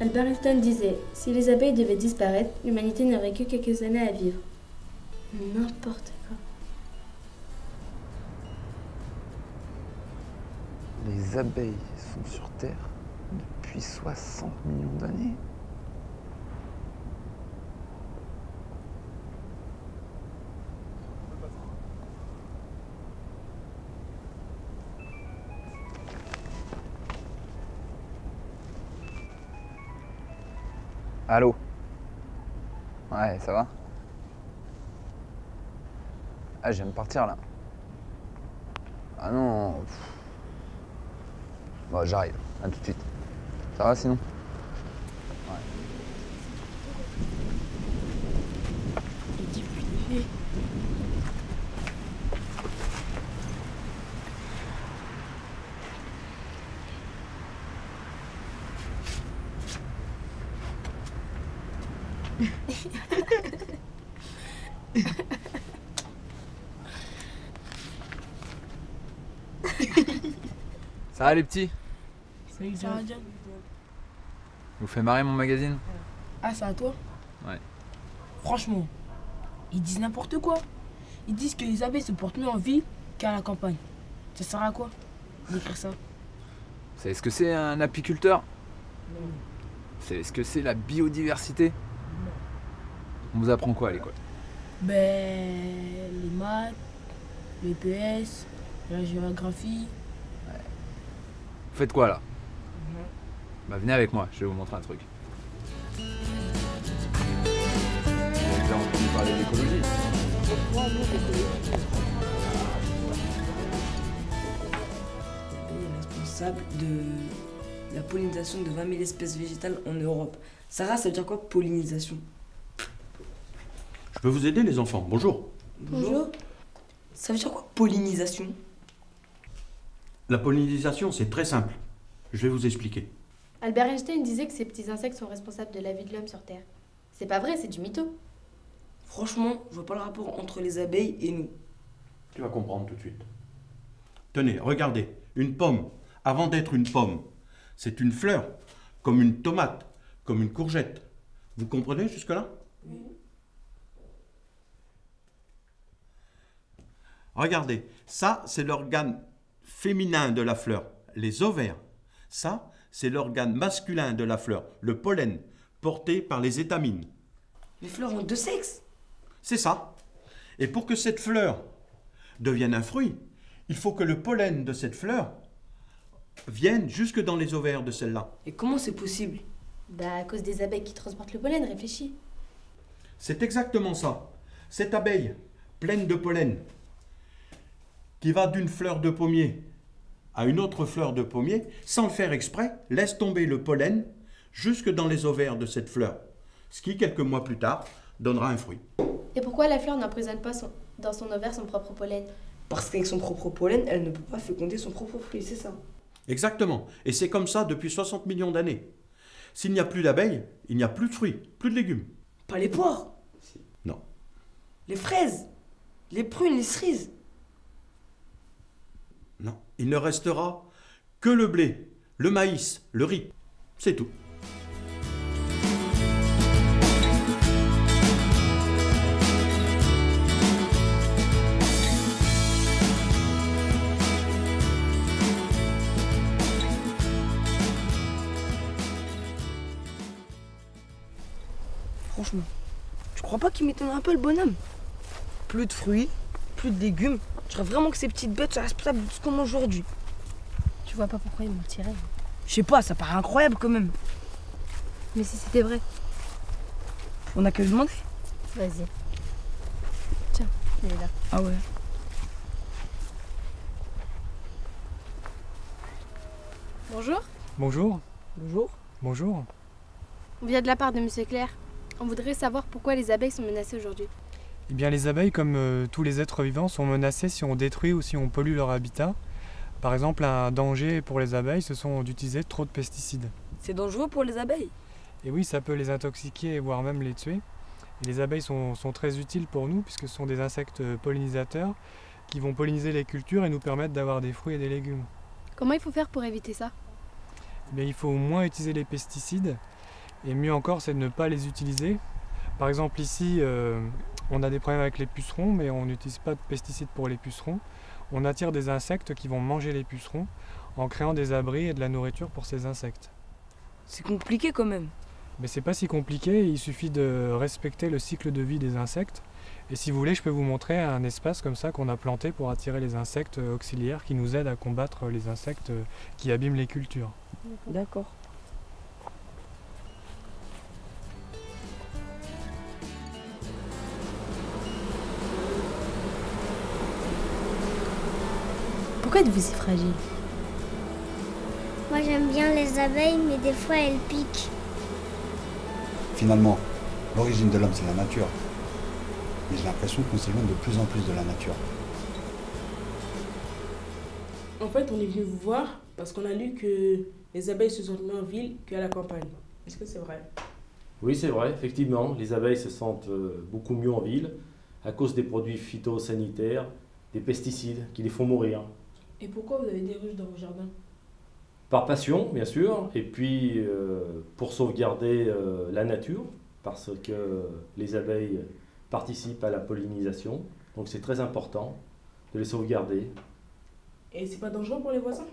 Albert Einstein disait « Si les abeilles devaient disparaître, l'humanité n'aurait que quelques années à vivre. » N'importe quoi. Les abeilles sont sur Terre depuis 60 millions d'années. Allô? Ouais, ça va? Ah, je viens de partir là. Ah non. Bon, j'arrive, à tout de suite. Ça va sinon? Ouais. Ça va les petits? Ça va bien. Vous faites marrer mon magazine? Ah, c'est à toi? Ouais. Franchement, ils disent n'importe quoi. Ils disent que les abeilles se portent mieux en ville qu'à la campagne. Ça sert à quoi d'écrire ça? Vous savez ce que c'est un apiculteur? Non. Vous savez ce que c'est la biodiversité? On vous apprend quoi à l'école? Ben, les maths, le PS, la géographie. Vous faites quoi là? Bah venez avec moi, je vais vous montrer un truc. Vous avez déjà entendu parler d'écologie? L'abeille est responsable de la pollinisation de 20 000 espèces végétales en Europe. Sarah, ça veut dire quoi, pollinisation? Je peux vous aider les enfants? Bonjour. Bonjour. Ça veut dire quoi, pollinisation? La pollinisation, c'est très simple. Je vais vous expliquer. Albert Einstein disait que ces petits insectes sont responsables de la vie de l'homme sur Terre. C'est pas vrai, c'est du mytho. Franchement, je vois pas le rapport entre les abeilles et nous. Tu vas comprendre tout de suite. Tenez, regardez. Une pomme, avant d'être une pomme, c'est une fleur, comme une tomate, comme une courgette. Vous comprenez jusque-là? Oui. Regardez, ça, c'est l'organe féminin de la fleur, les ovaires. Ça, c'est l'organe masculin de la fleur, le pollen, porté par les étamines. Les fleurs ont deux sexes? C'est ça. Et pour que cette fleur devienne un fruit, il faut que le pollen de cette fleur vienne jusque dans les ovaires de celle-là. Et comment c'est possible? Bah à cause des abeilles qui transportent le pollen, réfléchis. C'est exactement ça. Cette abeille pleine de pollen qui va d'une fleur de pommier à une autre fleur de pommier, sans le faire exprès, laisse tomber le pollen jusque dans les ovaires de cette fleur, ce qui, quelques mois plus tard, donnera un fruit. Et pourquoi la fleur n'emprisonne pas dans son ovaire son propre pollen? Parce qu'avec son propre pollen, elle ne peut pas féconder son propre fruit, c'est ça? Exactement. Et c'est comme ça depuis 60 millions d'années. S'il n'y a plus d'abeilles, il n'y a plus de fruits, plus de légumes. Pas les poires? Non. Les fraises? Les prunes, les cerises? Non. Il ne restera que le blé, le maïs, le riz. C'est tout. Franchement, tu crois pas qu'il m'étonne un peu le bonhomme? Plus de fruits, plus de légumes. Je dirais vraiment que ces petites bêtes sont responsables de ce qu'on mange aujourd'hui. Tu vois pas pourquoi ils mentiraient. Je sais pas, ça paraît incroyable quand même. Mais si c'était vrai, On a qu'à lui demander. vas-y. Tiens, il est là. Ah ouais. Bonjour, Bonjour, Bonjour. bonjour. on vient de la part de Monsieur Claire. On voudrait savoir pourquoi les abeilles sont menacées aujourd'hui. Eh bien, les abeilles, comme tous les êtres vivants, sont menacées si on détruit ou si on pollue leur habitat. Par exemple, un danger pour les abeilles, ce sont d'utiliser trop de pesticides. C'est dangereux pour les abeilles. Et oui, ça peut les intoxiquer, voire même les tuer. Et les abeilles sont très utiles pour nous, puisque ce sont des insectes pollinisateurs qui vont polliniser les cultures et nous permettre d'avoir des fruits et des légumes. Comment il faut faire pour éviter ça? Eh bien, il faut moins utiliser les pesticides Et mieux encore, c'est de ne pas les utiliser. Par exemple ici, on a des problèmes avec les pucerons, mais on n'utilise pas de pesticides pour les pucerons. On attire des insectes qui vont manger les pucerons en créant des abris et de la nourriture pour ces insectes. C'est compliqué quand même. Mais c'est pas si compliqué, il suffit de respecter le cycle de vie des insectes. Et si vous voulez, je peux vous montrer un espace comme ça qu'on a planté pour attirer les insectes auxiliaires qui nous aident à combattre les insectes qui abîment les cultures. D'accord. Pourquoi êtes-vous si fragile? Moi j'aime bien les abeilles, mais des fois elles piquent. Finalement, l'origine de l'homme, c'est la nature. Mais j'ai l'impression qu'on s'éloigne de plus en plus de la nature. En fait, on est venu vous voir parce qu'on a lu que les abeilles se sentent mieux en ville qu'à la campagne. Est-ce que c'est vrai? Oui, c'est vrai, effectivement. Les abeilles se sentent beaucoup mieux en ville à cause des produits phytosanitaires, des pesticides qui les font mourir. Et pourquoi vous avez des ruches dans vos jardins? Par passion, bien sûr, et puis pour sauvegarder la nature, parce que les abeilles participent à la pollinisation, donc c'est très important de les sauvegarder. Et c'est pas dangereux pour les voisins?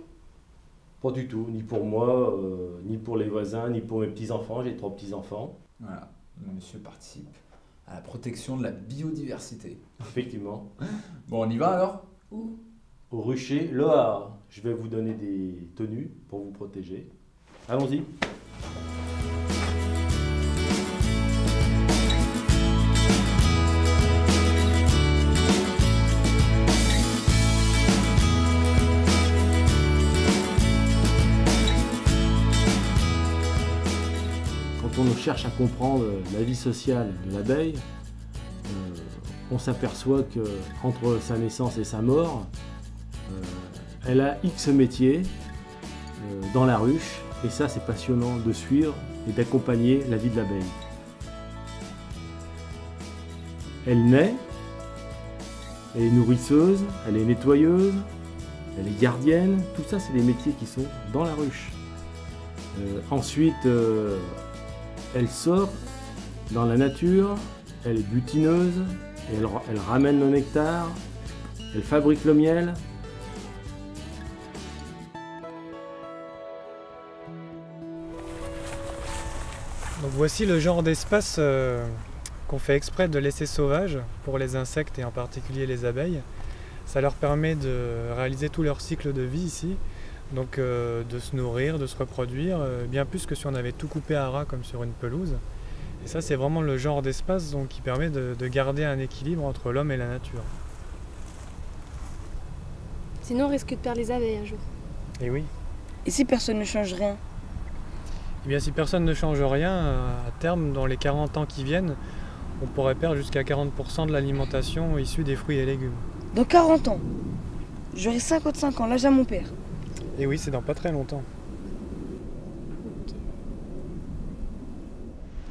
Pas du tout, ni pour moi, ni pour les voisins, ni pour mes petits-enfants, j'ai 3 petits-enfants. Voilà, le monsieur participe à la protection de la biodiversité. Effectivement. Bon, on y va alors? Où? Au rucher, là, je vais vous donner des tenues pour vous protéger. Allons-y. Quand on cherche à comprendre la vie sociale de l'abeille, on s'aperçoit qu'entre sa naissance et sa mort, elle a X métiers dans la ruche, et ça c'est passionnant de suivre et d'accompagner la vie de l'abeille. Elle naît, elle est nourrisseuse, elle est nettoyeuse, elle est gardienne, tout ça c'est des métiers qui sont dans la ruche. Ensuite, elle sort dans la nature, elle est butineuse, elle ramène le nectar, elle fabrique le miel. Donc voici le genre d'espace qu'on fait exprès de laisser sauvage pour les insectes et en particulier les abeilles. Ça leur permet de réaliser tout leur cycle de vie ici, donc de se nourrir, de se reproduire, bien plus que si on avait tout coupé à ras comme sur une pelouse. Et ça c'est vraiment le genre d'espace qui permet de garder un équilibre entre l'homme et la nature. Sinon on risque de perdre les abeilles un jour. Et oui. Et si personne ne change rien? Eh bien, si personne ne change rien, à terme, dans les 40 ans qui viennent, on pourrait perdre jusqu'à 40% de l'alimentation issue des fruits et légumes. Dans 40 ans, j'aurai 55 ans, l'âge à mon père. Et oui, c'est dans pas très longtemps.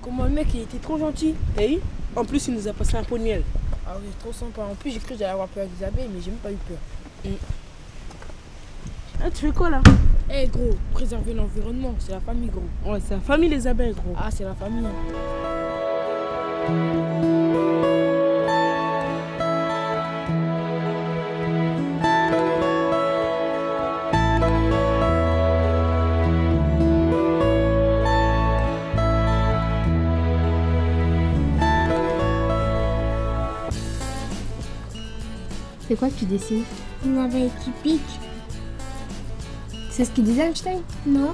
Comment le mec il était trop gentil. Et en plus il nous a passé un pot de miel. Ah oui, trop sympa. En plus j'ai cru que j'allais avoir peur des abeilles, mais j'ai même pas eu peur. Ah, tu fais quoi là? Eh gros, préserver l'environnement, c'est la famille gros. Ouais, c'est la famille les abeilles gros. Ah, c'est la famille. C'est quoi que tu dessines? Une abeille qui pique. C'est ce qu'il disait Einstein? Non,